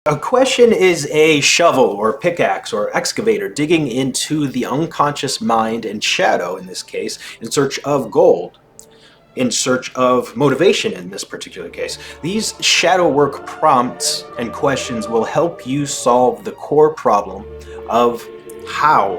A question is a shovel or pickaxe or excavator digging into the unconscious mind and shadow, in this case, in search of gold, in search of motivation in this particular case. These shadow work prompts and questions will help you solve the core problem of how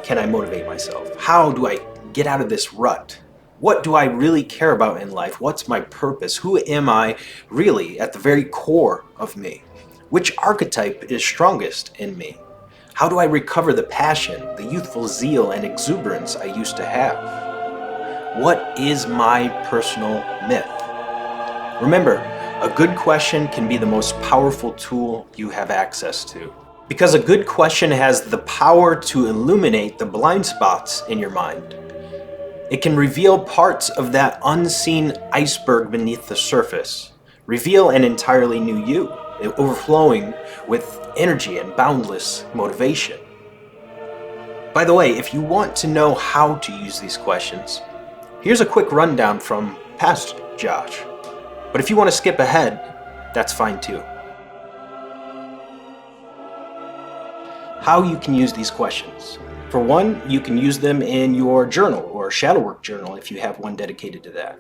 can I motivate myself? How do I get out of this rut? What do I really care about in life? What's my purpose? Who am I really at the very core of me? Which archetype is strongest in me? How do I recover the passion, the youthful zeal and exuberance I used to have? What is my personal myth? Remember, a good question can be the most powerful tool you have access to. Because a good question has the power to illuminate the blind spots in your mind. It can reveal parts of that unseen iceberg beneath the surface, reveal an entirely new you, overflowing with energy and boundless motivation. By the way, if you want to know how to use these questions, here's a quick rundown from past Josh. But if you want to skip ahead, that's fine too. How you can use these questions. For one, you can use them in your journal or shadow work journal if you have one dedicated to that.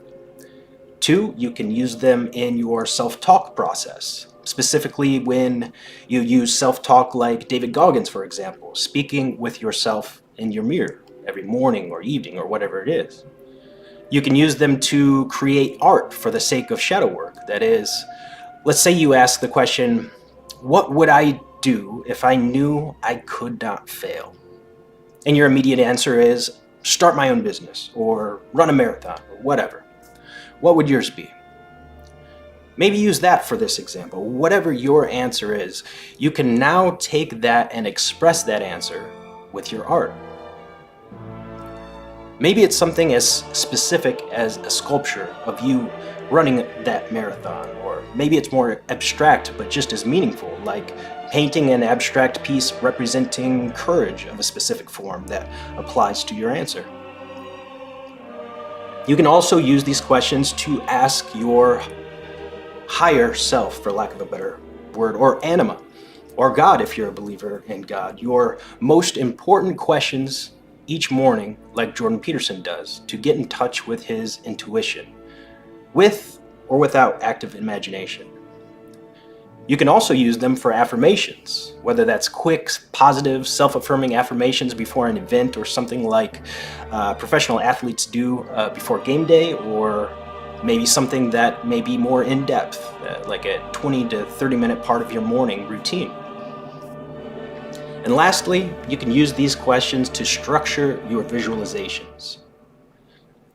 Two, you can use them in your self-talk process, specifically when you use self-talk like David Goggins, for example, speaking with yourself in your mirror every morning or evening or whatever it is. You can use them to create art for the sake of shadow work. That is, let's say you ask the question, what would I do if I knew I could not fail? And your immediate answer is, start my own business or run a marathon or whatever. What would yours be? Maybe use that for this example. Whatever your answer is, you can now take that and express that answer with your art. Maybe it's something as specific as a sculpture of you running that marathon, or maybe it's more abstract but just as meaningful, like painting an abstract piece representing courage of a specific form that applies to your answer. You can also use these questions to ask your higher self, for lack of a better word, or anima, or God if you're a believer in God, your most important questions each morning, like Jordan Peterson does, to get in touch with his intuition, with or without active imagination. You can also use them for affirmations, whether that's quick, positive, self-affirming affirmations before an event or something like professional athletes do before game day, or maybe something that may be more in-depth, like a 20 to 30-minute part of your morning routine. And lastly, you can use these questions to structure your visualizations.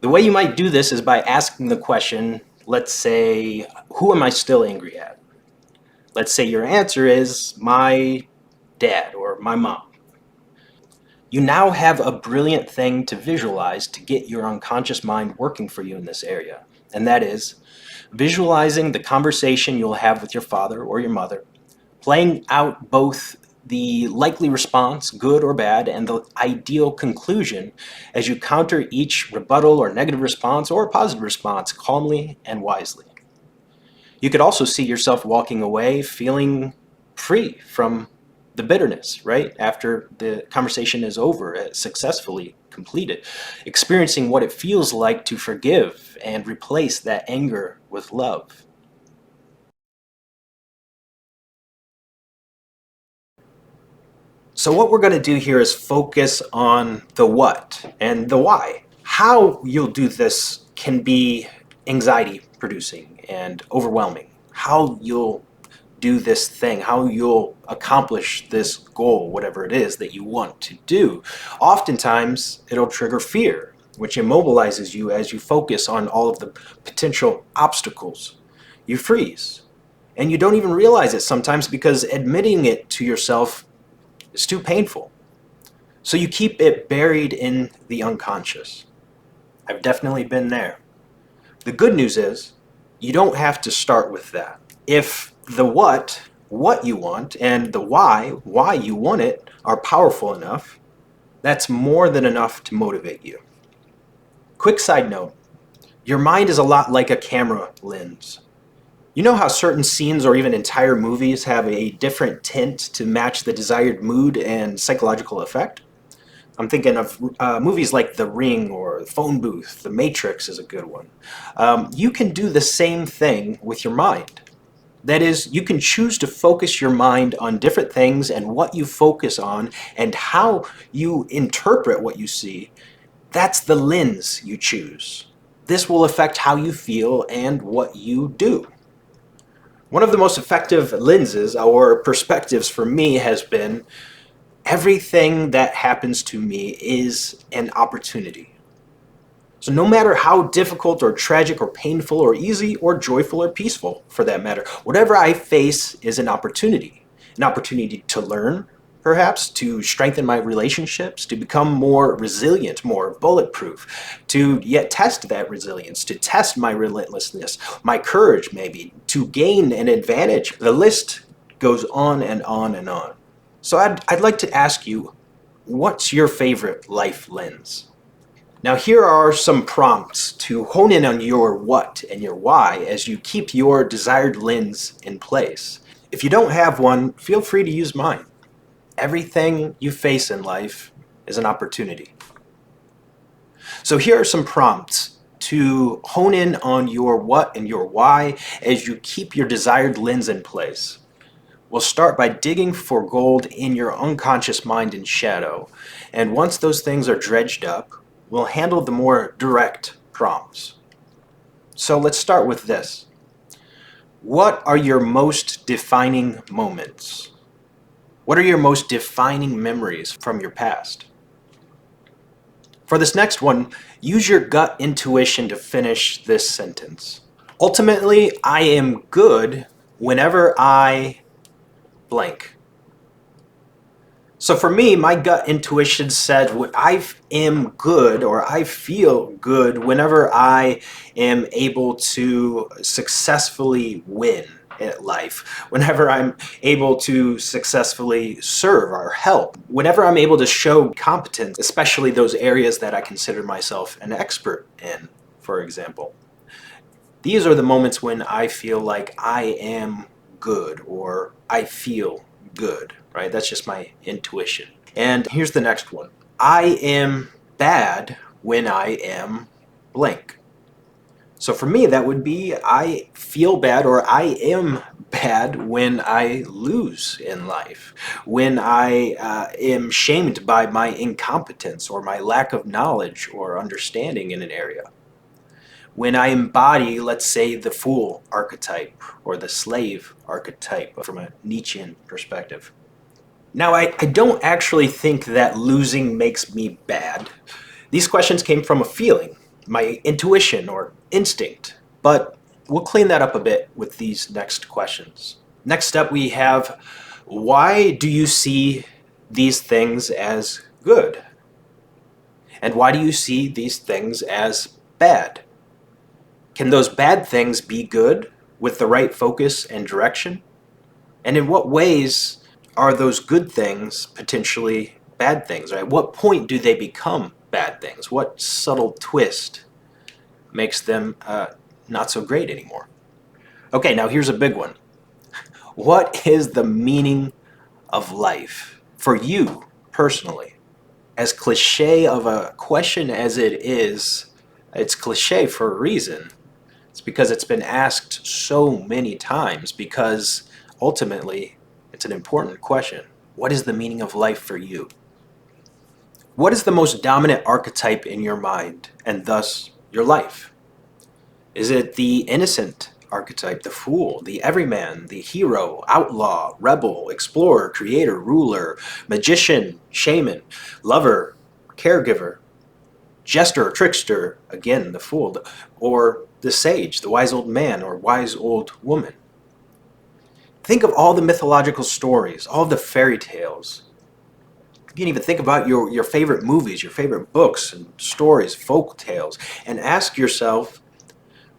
The way you might do this is by asking the question, let's say, who am I still angry at? Let's say your answer is my dad or my mom. You now have a brilliant thing to visualize to get your unconscious mind working for you in this area, and that is visualizing the conversation you'll have with your father or your mother, playing out both the likely response, good or bad, and the ideal conclusion as you counter each rebuttal or negative response or positive response calmly and wisely. You could also see yourself walking away feeling free from the bitterness, right? After the conversation is over, successfully completed, experiencing what it feels like to forgive and replace that anger with love. So what we're going to do here is focus on the what and the why. How you'll do this can be anxiety producing and overwhelming. How you'll do this thing, how you'll accomplish this goal, whatever it is that you want to do. Oftentimes, it'll trigger fear, which immobilizes you as you focus on all of the potential obstacles. You freeze. And you don't even realize it sometimes because admitting it to yourself is too painful. So you keep it buried in the unconscious. I've definitely been there. The good news is, you don't have to start with that. If the what you want, and the why you want it, are powerful enough, that's more than enough to motivate you. Quick side note, your mind is a lot like a camera lens. You know how certain scenes or even entire movies have a different tint to match the desired mood and psychological effect? I'm thinking of movies like The Ring or Phone Booth. The Matrix is a good one. You can do the same thing with your mind. That is, you can choose to focus your mind on different things, and what you focus on and how you interpret what you see, that's the lens you choose. This will affect how you feel and what you do. One of the most effective lenses or perspectives for me has been everything that happens to me is an opportunity. So no matter how difficult or tragic or painful or easy or joyful or peaceful, for that matter, whatever I face is an opportunity. An opportunity to learn, perhaps, to strengthen my relationships, to become more resilient, more bulletproof, to yet test that resilience, to test my relentlessness, my courage maybe, to gain an advantage. The list goes on and on and on. So I'd like to ask you, what's your favorite life lens? Now here are some prompts to hone in on your what and your why as you keep your desired lens in place. If you don't have one, feel free to use mine. Everything you face in life is an opportunity. So here are some prompts to hone in on your what and your why as you keep your desired lens in place. We'll start by digging for gold in your unconscious mind and shadow, and once those things are dredged up, we'll handle the more direct prompts. So let's start with this. What are your most defining moments? What are your most defining memories from your past? For this next one, use your gut intuition to finish this sentence. Ultimately, I am good whenever I blank. So for me, my gut intuition said I am good, or I feel good whenever I am able to successfully win at life, whenever I'm able to successfully serve or help, whenever I'm able to show competence, especially those areas that I consider myself an expert in, for example. These are the moments when I feel like I am good, or I feel good, right? That's just my intuition. And here's the next one. I am bad when I am blank. So for me, that would be I feel bad, or I am bad when I lose in life, when I am shamed by my incompetence or my lack of knowledge or understanding in an area. When I embody, let's say, the fool archetype or the slave archetype from a Nietzschean perspective. Now, I don't actually think that losing makes me bad. These questions came from a feeling, my intuition or instinct, but we'll clean that up a bit with these next questions. Next up, we have, why do you see these things as good? And why do you see these things as bad? Can those bad things be good with the right focus and direction? And in what ways are those good things potentially bad things? Right? At what point do they become bad things? What subtle twist makes them not so great anymore? Okay, now here's a big one. What is the meaning of life for you personally? As cliche of a question as it is, it's cliche for a reason. It's because it's been asked so many times, because ultimately it's an important question. What is the meaning of life for you? What is the most dominant archetype in your mind and thus your life? Is it the innocent archetype, the fool, the everyman, the hero, outlaw, rebel, explorer, creator, ruler, magician, shaman, lover, caregiver, jester, trickster, again, the fool, or the sage, the wise old man or wise old woman? Think of all the mythological stories, all the fairy tales. You can even think about your favorite movies, your favorite books and stories, folk tales, and ask yourself,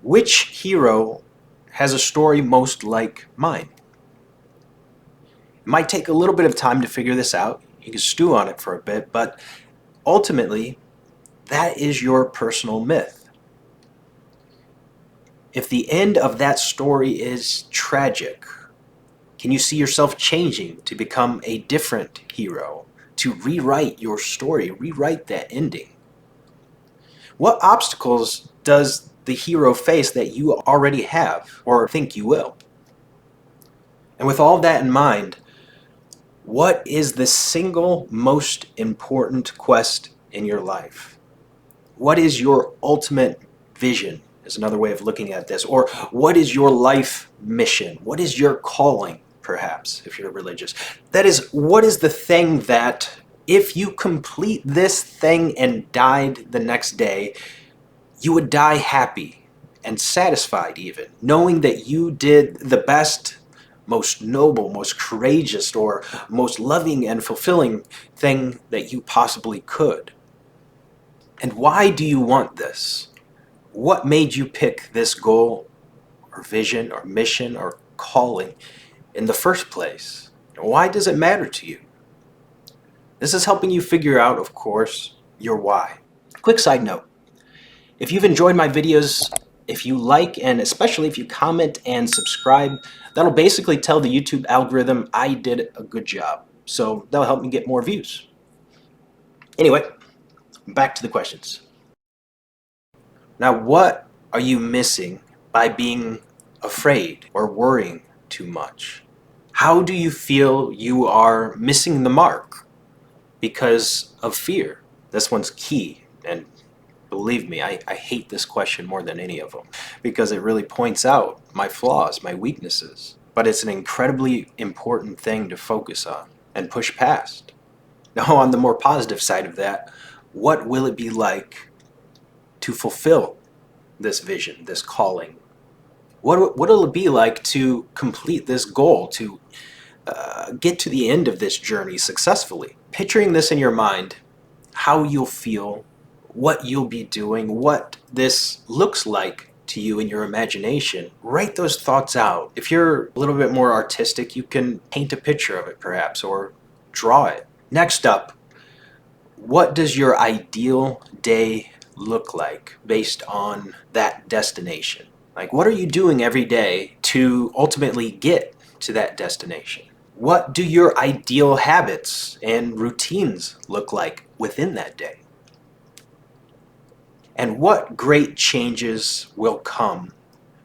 which hero has a story most like mine? It might take a little bit of time to figure this out. You can stew on it for a bit, but ultimately, that is your personal myth. If the end of that story is tragic, can you see yourself changing to become a different hero, to rewrite your story, rewrite that ending? What obstacles does the hero face that you already have or think you will? And with all that in mind, what is the single most important quest in your life? What is your ultimate vision, is another way of looking at this. Or what is your life mission? What is your calling, perhaps, if you're religious? That is, what is the thing that if you complete this thing and died the next day, you would die happy and satisfied even, knowing that you did the best, most noble, most courageous, or most loving and fulfilling thing that you possibly could. And why do you want this? What made you pick this goal or vision or mission or calling in the first place? Why does it matter to you? This is helping you figure out, of course, your why. Quick side note. If you've enjoyed my videos, if you like, and especially if you comment and subscribe, that'll basically tell the YouTube algorithm I did a good job. So that'll help me get more views. Anyway, back to the questions. Now, what are you missing by being afraid or worrying too much? How do you feel you are missing the mark because of fear? This one's key, and believe me, I hate this question more than any of them because it really points out my flaws, my weaknesses. But it's an incredibly important thing to focus on and push past. Now, on the more positive side of that, what will it be like to fulfill this vision, this calling? What will it be like to complete this goal, to get to the end of this journey successfully? Picturing this in your mind, how you'll feel, what you'll be doing, what this looks like to you in your imagination. Write those thoughts out. If you're a little bit more artistic, you can paint a picture of it perhaps, or draw it. Next up, what does your ideal day look like based on that destination? Like, what are you doing every day to ultimately get to that destination? What do your ideal habits and routines look like within that day? And what great changes will come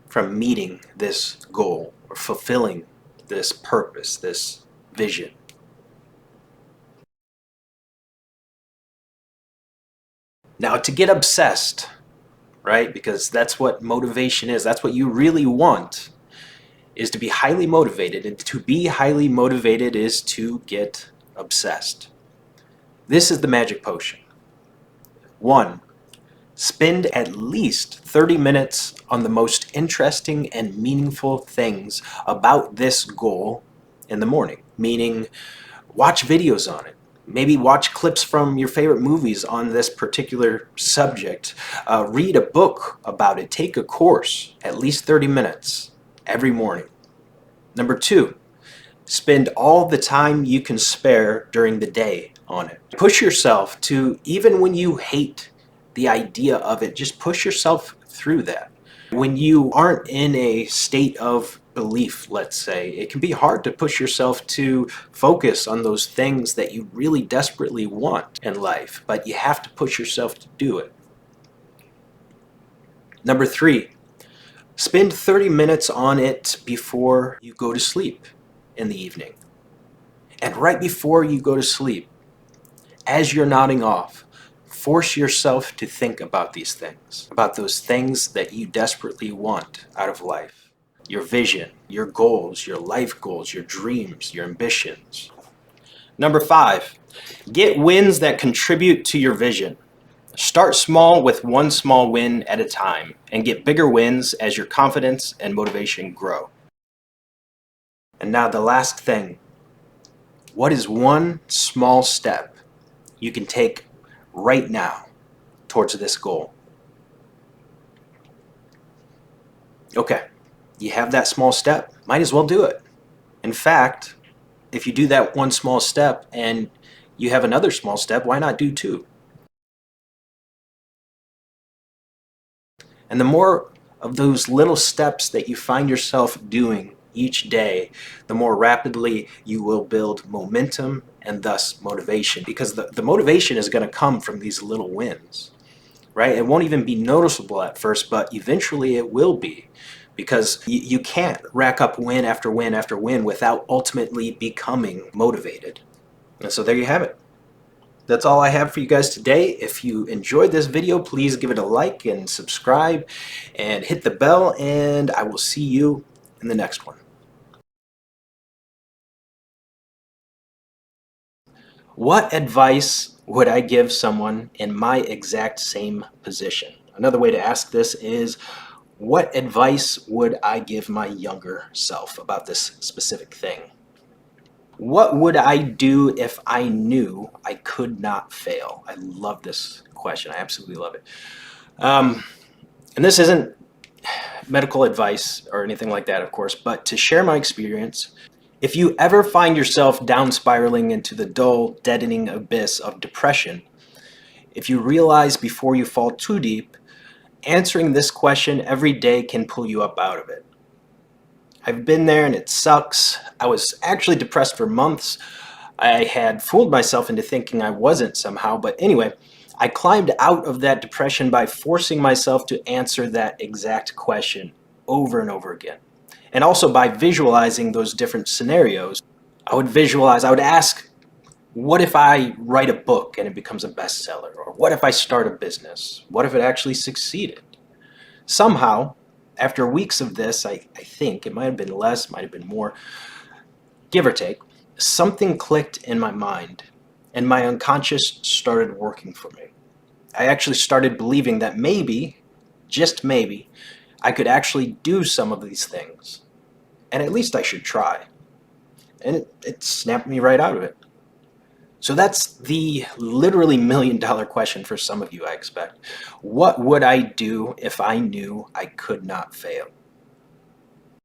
from meeting this goal or fulfilling this purpose, this vision? Now, to get obsessed, right? Because that's what motivation is. That's what you really want, is to be highly motivated. And to be highly motivated is to get obsessed. This is the magic potion. 1. Spend at least 30 minutes on the most interesting and meaningful things about this goal in the morning. Meaning, watch videos on it. Maybe watch clips from your favorite movies on this particular subject. Read a book about it. Take a course, at least 30 minutes every morning. Number 2, spend all the time you can spare during the day on it. Push yourself to, even when you hate the idea of it, just push yourself through that. When you aren't in a state of belief, let's say, it can be hard to push yourself to focus on those things that you really desperately want in life, but you have to push yourself to do it. Number 3, spend 30 minutes on it before you go to sleep in the evening. And right before you go to sleep, as you're nodding off, force yourself to think about these things, about those things that you desperately want out of life. Your vision, your goals, your life goals, your dreams, your ambitions. Number 5, get wins that contribute to your vision. Start small with one small win at a time and get bigger wins as your confidence and motivation grow. And now the last thing, what is one small step you can take right now towards this goal? Okay, you have that small step, might as well do it. In fact, if you do that one small step and you have another small step, why not do 2? And the more of those little steps that you find yourself doing each day, the more rapidly you will build momentum and thus motivation. Because the motivation is going to come from these little wins, right? It won't even be noticeable at first, but eventually it will be. Because you can't rack up win after win after win without ultimately becoming motivated. And so there you have it. That's all I have for you guys today. If you enjoyed this video, please give it a like and subscribe and hit the bell, and I will see you in the next one. What advice would I give someone in my exact same position? Another way to ask this is, what advice would I give my younger self about this specific thing? What would I do if I knew I could not fail? I love this question. I absolutely love it. And this isn't medical advice or anything like that, of course, but to share my experience. If you ever find yourself down spiraling into the dull, deadening abyss of depression, if you realize before you fall too deep, answering this question every day can pull you up out of it. I've been there and it sucks. I was actually depressed for months. I had fooled myself into thinking I wasn't somehow, but anyway, I climbed out of that depression by forcing myself to answer that exact question over and over again. And also by visualizing those different scenarios. I would ask, what if I write a book and it becomes a bestseller? Or what if I start a business? What if it actually succeeded? Somehow, after weeks of this, I think, it might have been less, might have been more, give or take, something clicked in my mind and my unconscious started working for me. I actually started believing that maybe, just maybe, I could actually do some of these things. And at least I should try. And it snapped me right out of it. So that's the literally million-dollar question for some of you, I expect. What would I do if I knew I could not fail?